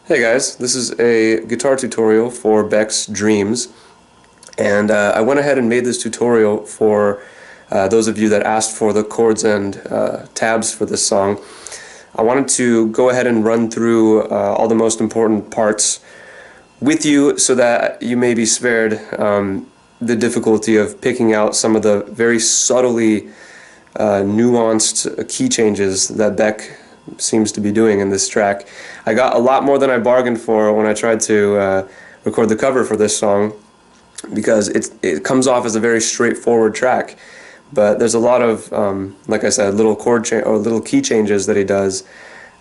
Hey guys, this is a guitar tutorial for Beck's Dreams, and I went ahead and made this tutorial for those of you that asked for the chords and tabs for this song. I wanted to go ahead and run through all the most important parts with you so that you may be spared the difficulty of picking out some of the very subtly nuanced key changes that Beck seems to be doing in this track. I got a lot more than I bargained for when I tried to record the cover for this song, because it comes off as a very straightforward track, but there's a lot of like I said, little little key changes that he does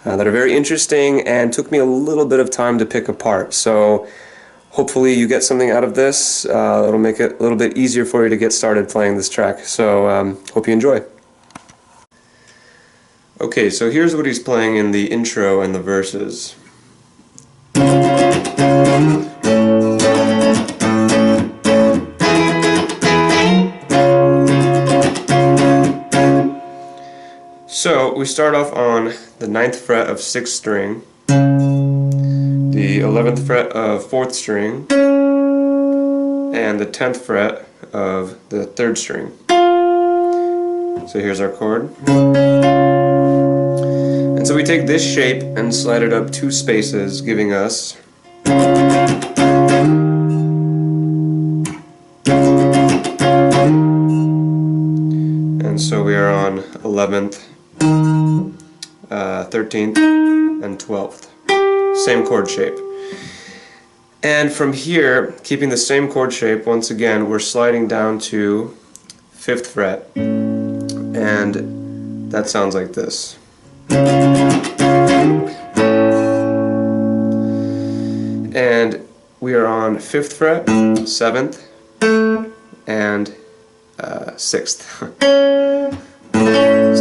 that are very interesting and took me a little bit of time to pick apart. So hopefully you get something out of this. It'll make it a little bit easier for you to get started playing this track. So hope you enjoy. Okay, so here's what he's playing in the intro and the verses. So we start off on the 9th fret of 6th string, the 11th fret of 4th string, and the 10th fret of the 3rd string. So here's our chord. And so we take this shape and slide it up 2 spaces, giving us and so we are on 11th, 13th, and 12th. Same chord shape. And from here, keeping the same chord shape, once again, we're sliding down to 5th fret. And that sounds like this. And we are on 5th fret, 7th, and 6th.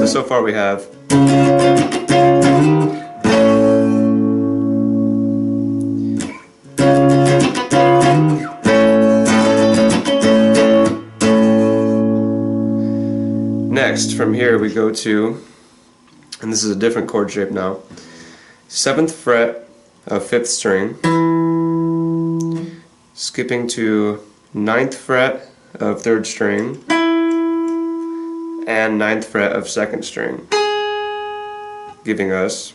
So far we have next, from here we go to, and this is a different chord shape now, 7th fret of 5th string, skipping to 9th fret of 3rd string, and 9th fret of 2nd string, giving us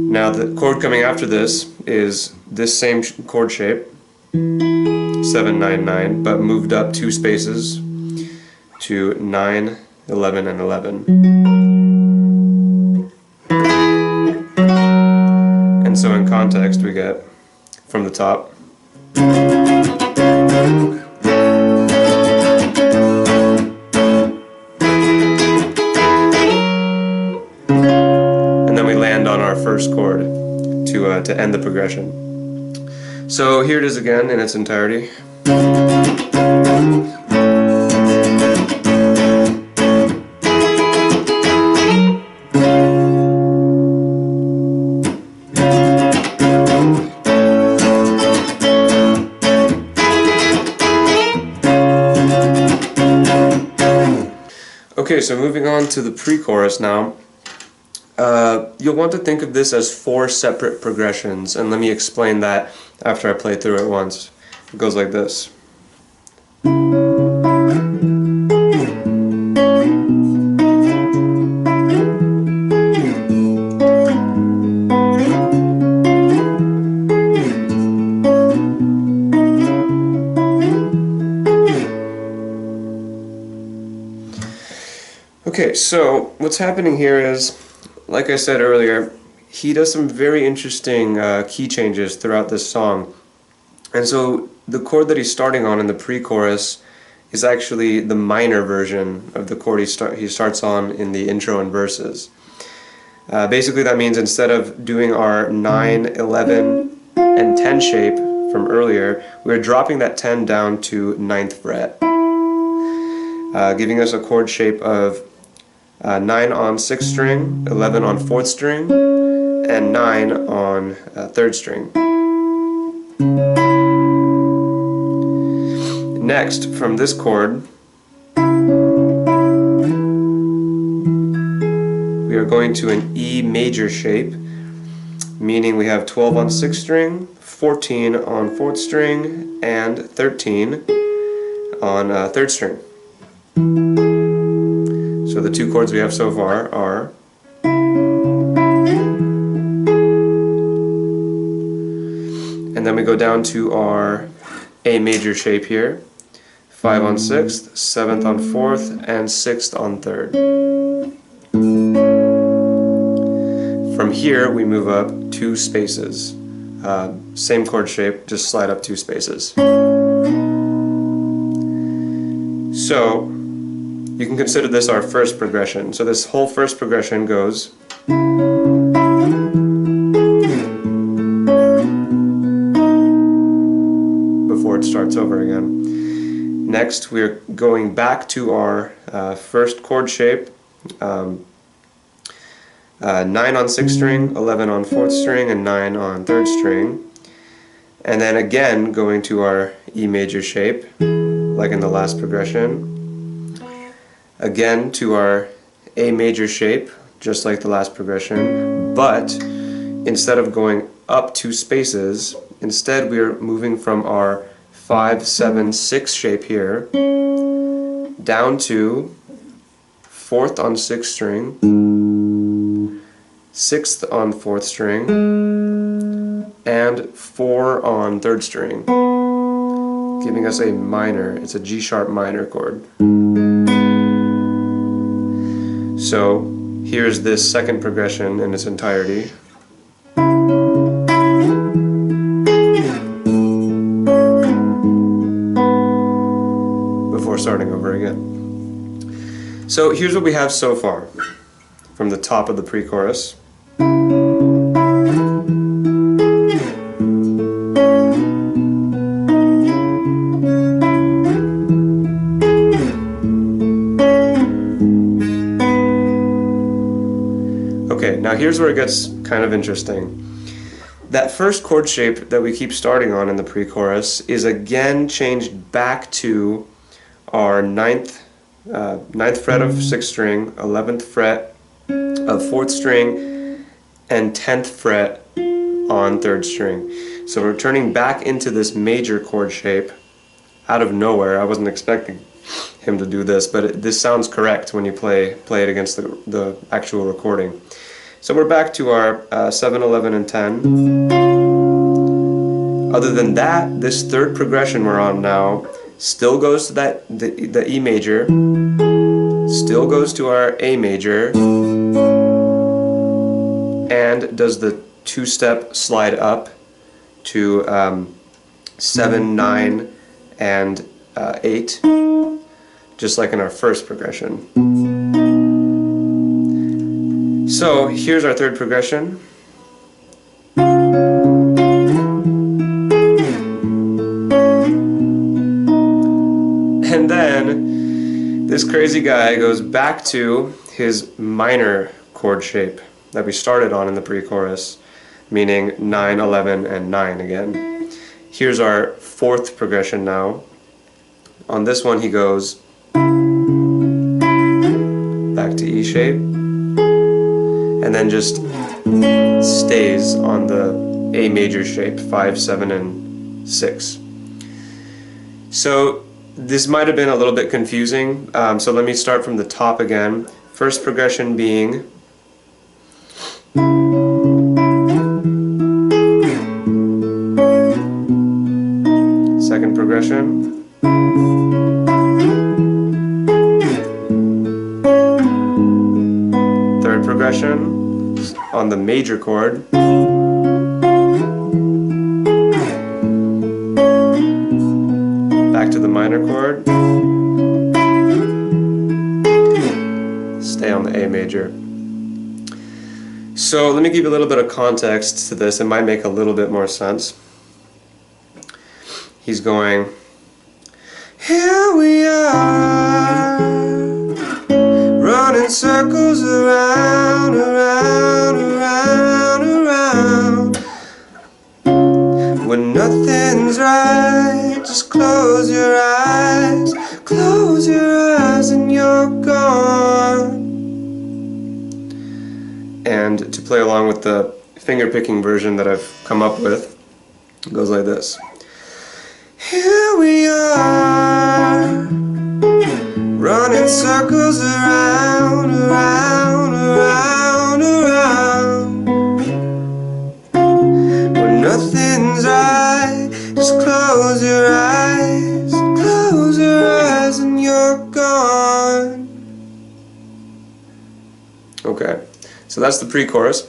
now the chord coming after this is this same chord shape, 7, 9, 9, but moved up 2 spaces to 9, 11, and 11. And so in context we get from the top. And then we land on our first chord to end the progression. So here it is again in its entirety. Okay, so moving on to the pre-chorus now. You'll want to think of this as 4 separate progressions, and let me explain that after I play through it once. It goes like this. Okay, so what's happening here is, like I said earlier, he does some very interesting key changes throughout this song. And so the chord that he's starting on in the pre-chorus is actually the minor version of the chord he starts on in the intro and verses. Basically that means instead of doing our 9, 11, and 10 shape from earlier, we're dropping that 10 down to 9th fret, giving us a chord shape of 9 on 6th string, 11 on 4th string, and 9 on 3rd string. Next, from this chord, we are going to an E major shape, meaning we have 12 on 6th string, 14 on 4th string, and 13 on 3rd string. So the two chords we have so far are and then we go down to our A major shape here. 5 on 6th, 7th on 4th, and 6th on 3rd. From here we move up 2 spaces. Same chord shape, just slide up 2 spaces. So you can consider this our first progression. So this whole first progression goes before it starts over again. Next, we're going back to our first chord shape, 9 on 6th string, 11 on 4th string, and 9 on 3rd string. And then again going to our E major shape, like in the last progression. Again to our A major shape, just like the last progression, but instead of going up 2 spaces, instead we're moving from our 5, 7, 6 shape here down to 4th on 6th string, 6th on 4th string, and 4 on 3rd string, giving us a minor. It's a G sharp minor chord. So here's this second progression in its entirety. Starting over again. So here's what we have so far from the top of the pre-chorus. Okay, now here's where it gets kind of interesting. That first chord shape that we keep starting on in the pre-chorus is again changed back to our ninth fret of 6th string, 11th fret of 4th string, and 10th fret on 3rd string. So we're turning back into this major chord shape out of nowhere. I wasn't expecting him to do this, but this sounds correct when you play it against the actual recording. So we're back to our 7, 11, and 10. Other than that, this third progression we're on now still goes to the E major, still goes to our A major, and does the 2-step slide up to 7, 9, and 8, just like in our first progression. So here's our third progression. And then this crazy guy goes back to his minor chord shape that we started on in the pre-chorus, meaning 9, 11, and 9 again. Here's our fourth progression now. On this one he goes back to E shape, and then just stays on the A major shape, 5, 7, and 6. So this might have been a little bit confusing, so let me start from the top again. First progression being second progression, third progression on the major chord, back to the minor chord, stay on the A major. So let me give you a little bit of context to this. It might make a little bit more sense. He's going, here we are, running circles around, around, around, around. When nothing's right, just close your eyes and you're gone. And to play along with the finger-picking version that I've come up with, it goes like this. Here we are, running circles around, around, around, around. When nothing's right, just close your eyes and you're gone. Okay, so that's the pre-chorus.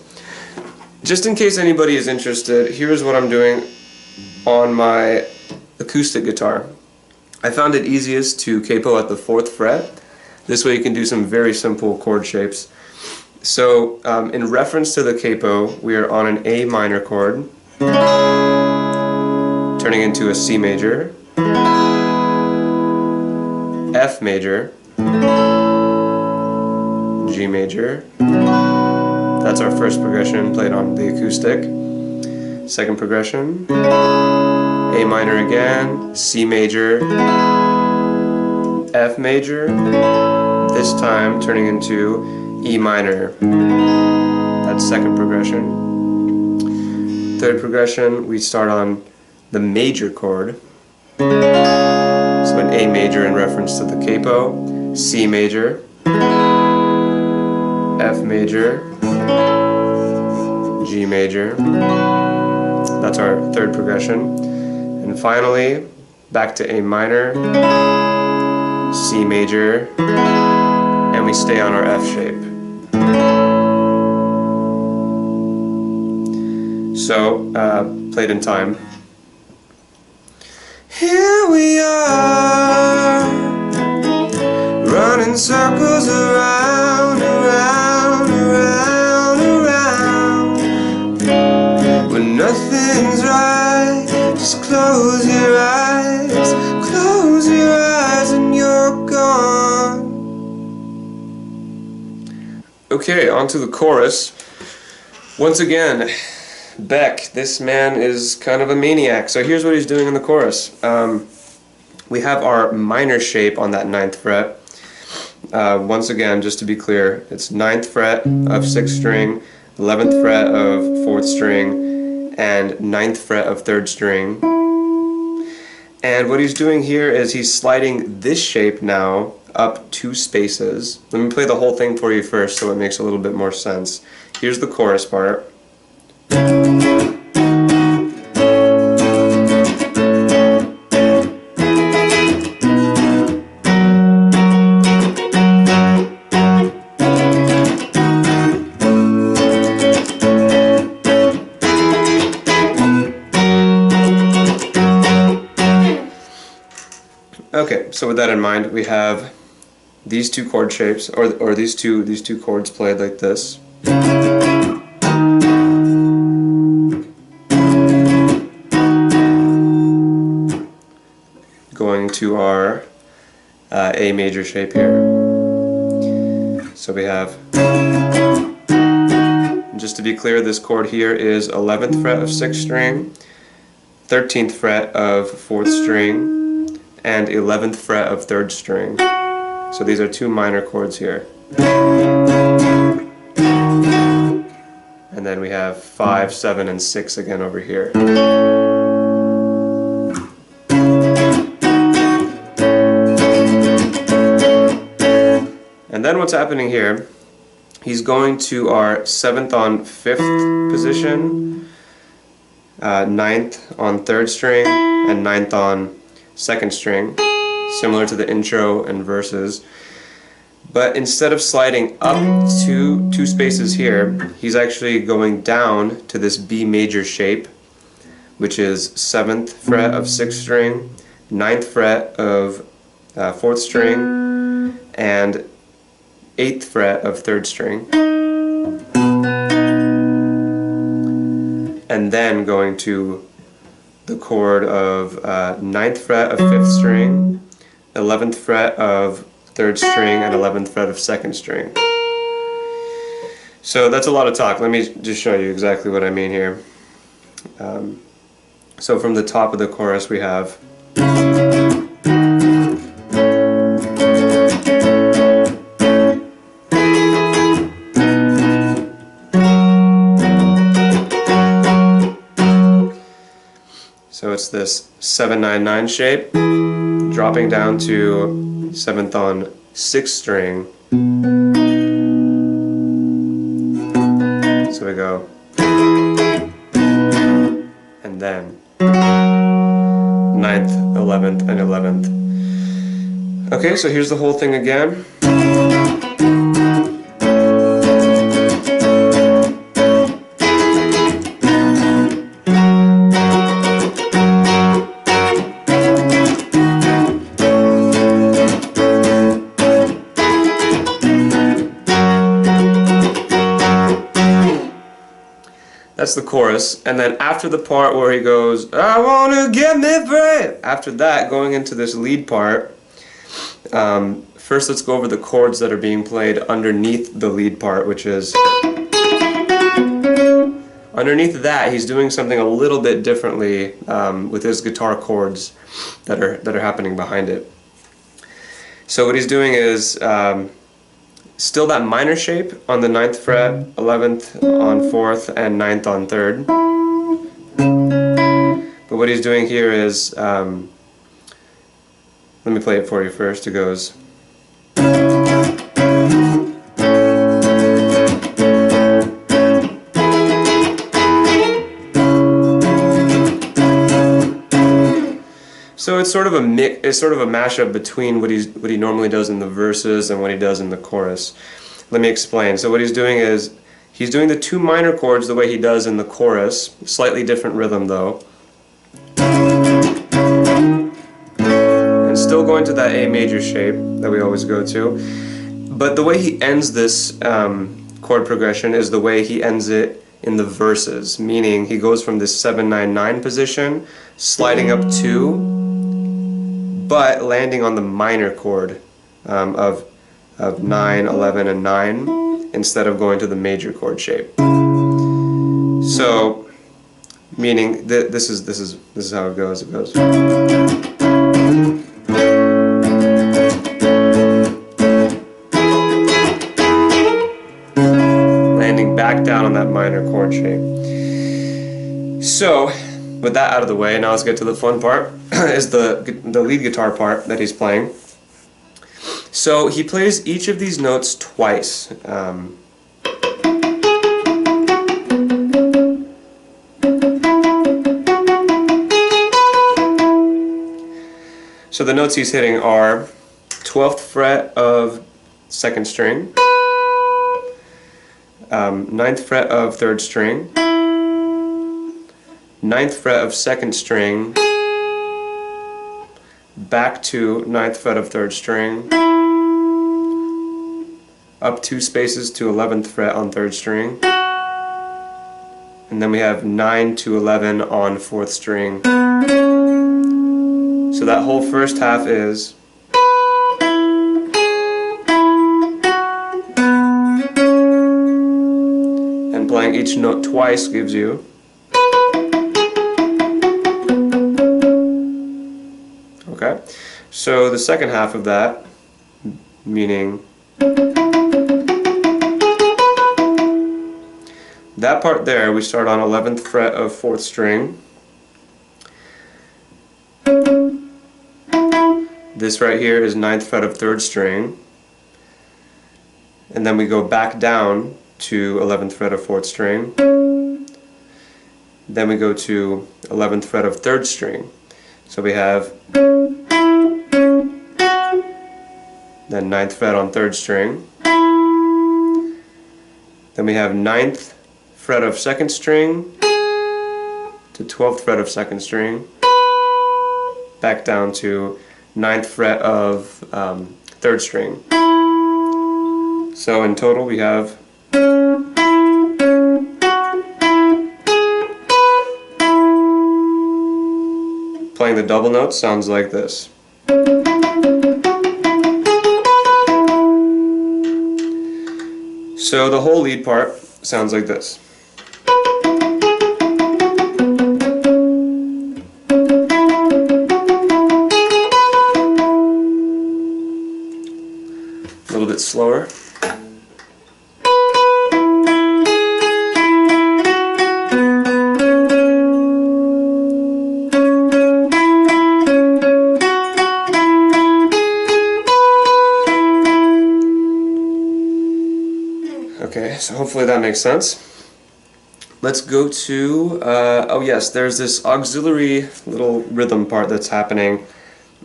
Just in case anybody is interested, here's what I'm doing on my acoustic guitar. I found it easiest to capo at the 4th fret. This way you can do some very simple chord shapes. So in reference to the capo, we are on an A minor chord, turning into a C major, F major, G major. That's our first progression played on the acoustic. Second progression, A minor again, C major, F major, this time turning into E minor. That's second progression. Third progression, we start on the major chord. So an A major in reference to the capo, C major, F major, G major. That's our third progression. And finally, back to A minor, C major, and we stay on our F shape. So, played in time. Here we are, running circles around, around, around, around. When nothing's right, just close your eyes and you're gone. Okay, on to the chorus. Once again, Beck, this man is kind of a maniac. So here's what he's doing in the chorus. We have our minor shape on that 9th fret. Once again, just to be clear, it's 9th fret of 6th string, 11th fret of 4th string, and 9th fret of 3rd string. And what he's doing here is he's sliding this shape now up 2 spaces. Let me play the whole thing for you first so it makes a little bit more sense. Here's the chorus part. Okay, so with that in mind, we have these 2 chord shapes, or these two chords played like this. Going to our A major shape here. So we have, just to be clear, this chord here is 11th fret of 6th string, 13th fret of 4th string, and 11th fret of 3rd string. So these are 2 minor chords here. And then we have 5, 7, and 6 again over here. And then what's happening here, he's going to our 7th on 5th position, 9th on 3rd string, and 9th on 2nd string, similar to the intro and verses. But instead of sliding up 2 spaces here, he's actually going down to this B major shape, which is 7th fret of 6th string, 9th fret of 4th string, and 8th fret of 3rd string. And then going to the chord of 9th fret of 5th string, 11th fret of 3rd string, and 11th fret of 2nd string. So that's a lot of talk. Let me just show you exactly what I mean here. So from the top of the chorus we have So it's this 7-9-9 shape, dropping down to 7th on 6th string. So we go, and then 9th, 11th, and 11th. Okay, so here's the whole thing again. That's the chorus, and then after the part where he goes, I wanna get me brave, after that, going into this lead part, first let's go over the chords that are being played underneath the lead part, which is, underneath that he's doing something a little bit differently with his guitar chords that are happening behind it. So what he's doing is still that minor shape on the 9th fret, 11th on 4th, and 9th on 3rd. But what he's doing here is, let me play it for you first. It goes, so it's sort of a mashup between what he normally does in the verses and what he does in the chorus. Let me explain. So what he's doing is he's doing the 2 minor chords the way he does in the chorus, slightly different rhythm though, and still going to that A major shape that we always go to. But the way he ends this chord progression is the way he ends it in the verses, meaning he goes from this 7-9-9 position, sliding up 2, but landing on the minor chord of 9, 11, and 9 instead of going to the major chord shape. So, meaning this is how it goes. It goes. Landing back down on that minor chord shape. So, with that out of the way, now let's get to the fun part, is the lead guitar part that he's playing. So he plays each of these notes twice. So the notes he's hitting are 12th fret of 2nd string, 9th fret of 3rd string, 9th fret of 2nd string, back to 9th fret of 3rd string, up 2 spaces to 11th fret on 3rd string, and then we have 9 to 11 on 4th string. So that whole first half is and playing each note twice gives you okay. So the second half of that, meaning that part there, we start on 11th fret of 4th string. This right here is 9th fret of 3rd string. And then we go back down to 11th fret of 4th string. Then we go to 11th fret of 3rd string. So we have then 9th fret on 3rd string. Then we have 9th fret of 2nd string to 12th fret of 2nd string, back down to 9th fret of 3rd string. So in total we have playing the double notes sounds like this. So the whole lead part sounds like this. A little bit slower. Okay, so hopefully that makes sense. Let's go to, oh yes, there's this auxiliary little rhythm part that's happening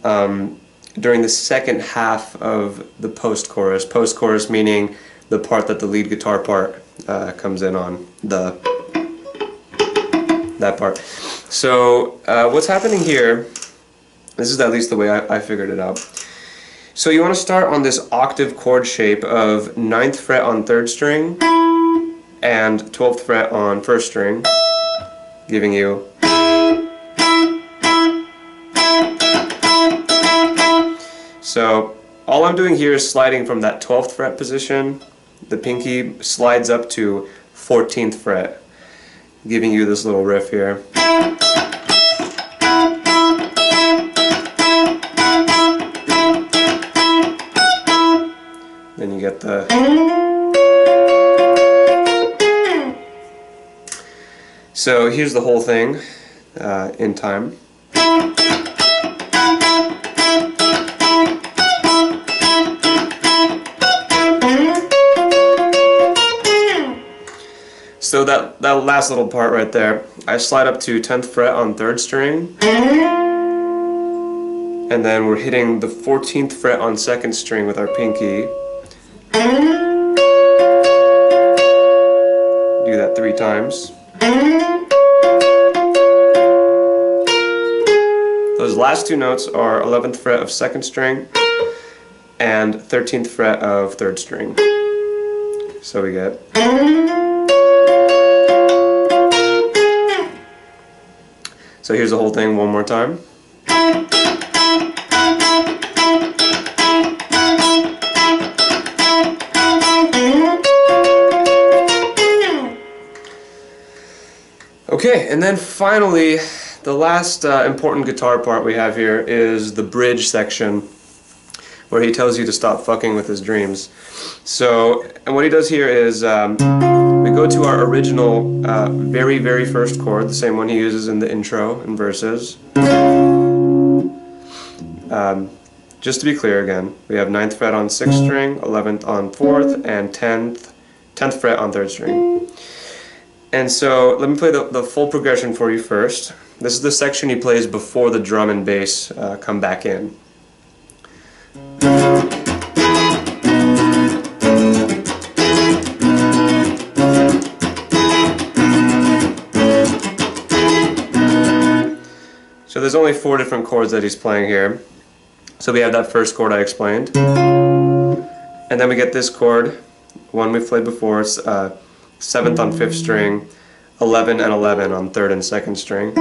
during the second half of the post-chorus. Post-chorus meaning the part that the lead guitar part comes in on, that part. So what's happening here, this is at least the way I figured it out. So you want to start on this octave chord shape of 9th fret on 3rd string and 12th fret on 1st string, giving you. So all I'm doing here is sliding from that 12th fret position. The pinky slides up to 14th fret, giving you this little riff here. Then you get the. So here's the whole thing in time. So that last little part right there, I slide up to 10th fret on 3rd string, and then we're hitting the 14th fret on 2nd string with our pinky. Do that 3 times. Those last 2 notes are 11th fret of 2nd string and 13th fret of 3rd string. So we get. So here's the whole thing one more time. Okay, and then finally, the last important guitar part we have here is the bridge section, where he tells you to stop fucking with his dreams. So, and what he does here is we go to our original very, very first chord, the same one he uses in the intro and verses. Just to be clear again, we have 9th fret on 6th string, 11th on 4th, and 10th fret on 3rd string. And so let me play the full progression for you first. This is the section he plays before the drum and bass come back in. So there's only 4 different chords that he's playing here. So we have that first chord I explained. And then we get this chord, one we've played before. It's 7th on 5th string, 11 and 11 on 3rd and 2nd string.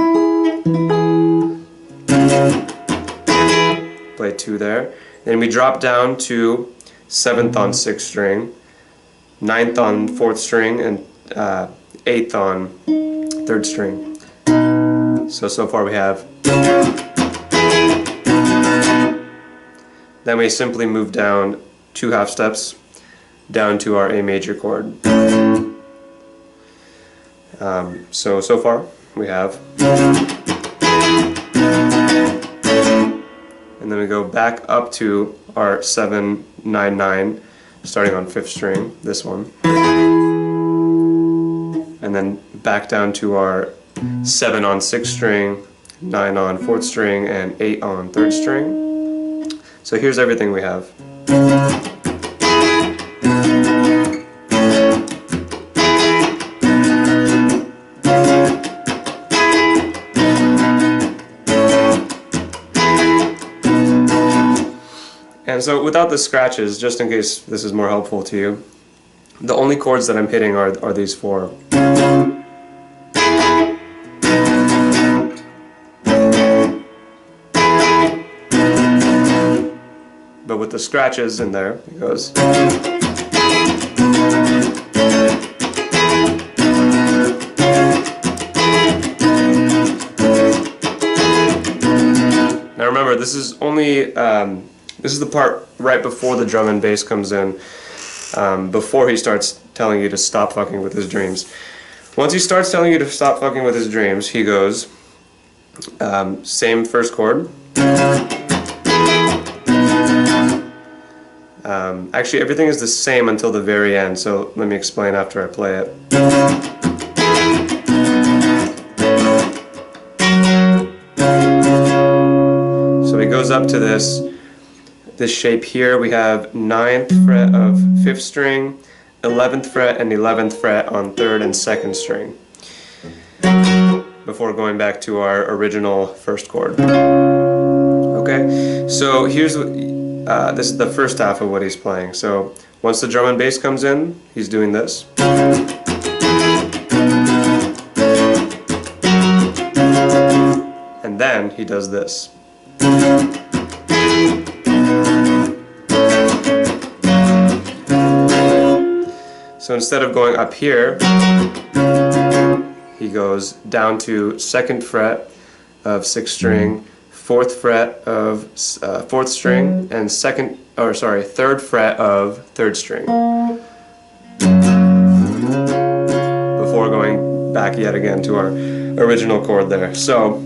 Play 2 there. Then we drop down to 7th on 6th string, 9th on 4th string, and 8th on 3rd string. So far we have. Then we simply move down 2 half steps down to our A major chord. So far we have. And then we go back up to our 7, 9, 9, starting on 5th string, this one. And then back down to our 7 on 6th string, 9 on 4th string, and 8 on 3rd string. So here's everything we have. And so without the scratches, just in case this is more helpful to you, the only chords that I'm hitting are these 4. But with the scratches in there, it goes. Now remember, this is only this is the part right before the drum and bass comes in, before he starts telling you to stop fucking with his dreams. Once he starts telling you to stop fucking with his dreams, he goes, same first chord, Actually, everything is the same until the very end, so let me explain after I play it. So he goes up to this shape here. We have 9th fret of 5th string, 11th fret and 11th fret on 3rd and 2nd string, before going back to our original 1st chord. Okay, so here's this is the first half of what he's playing. So once the drum and bass comes in, he's doing this. And then he does this. So instead of going up here, he goes down to 2nd fret of 6th string, 4th fret of 4th string, and 3rd fret of 3rd string, before going back yet again to our original chord there. So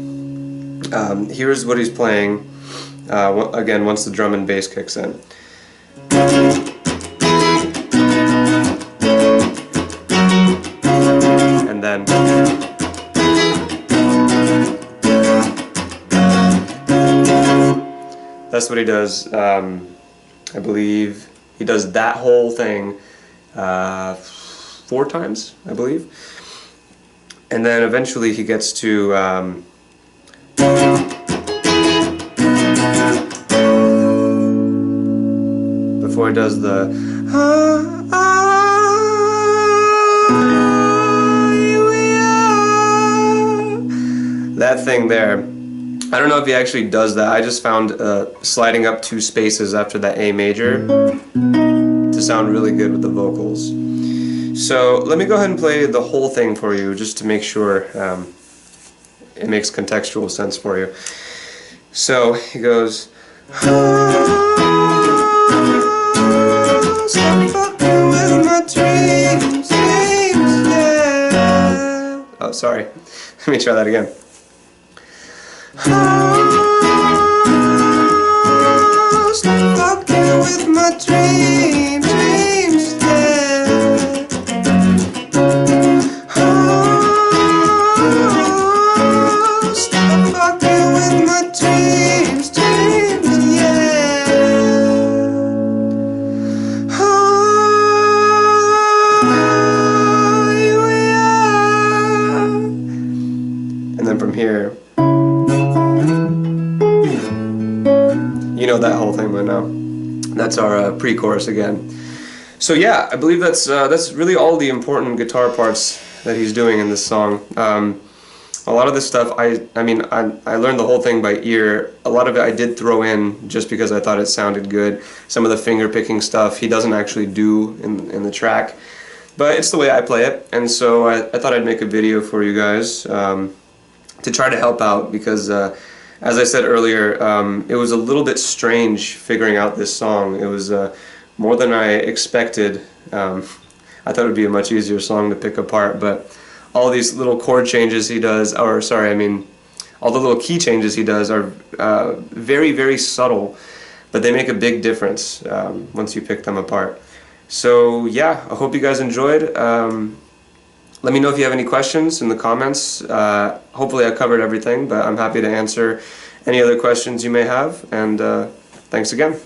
here's what he's playing again once the drum and bass kicks in. And then that's what he does. I believe he does that whole thing 4 times, I believe. And then eventually he gets to before he does the that thing there. I don't know if he actually does that. I just found sliding up 2 spaces after that A major to sound really good with the vocals. So let me go ahead and play the whole thing for you just to make sure it makes contextual sense for you. So he goes, oh, sorry. Let me try that again. Stop fucking with my dreams, yeah. Stop fucking with my dreams, yeah. And then from here, you know that whole thing by now. That's our pre-chorus again. So yeah, I believe that's really all the important guitar parts that he's doing in this song. A lot of this stuff, I learned the whole thing by ear. A lot of it I did throw in just because I thought it sounded good. Some of the finger picking stuff he doesn't actually do in the track, but it's the way I play it, and so I thought I'd make a video for you guys to try to help out, because as I said earlier, it was a little bit strange figuring out this song. It was more than I expected. I thought it would be a much easier song to pick apart, but all these little chord changes he does, all the little key changes he does are very, very subtle, but they make a big difference once you pick them apart. So yeah, I hope you guys enjoyed. Let me know if you have any questions in the comments. Hopefully I covered everything, but I'm happy to answer any other questions you may have, and thanks again.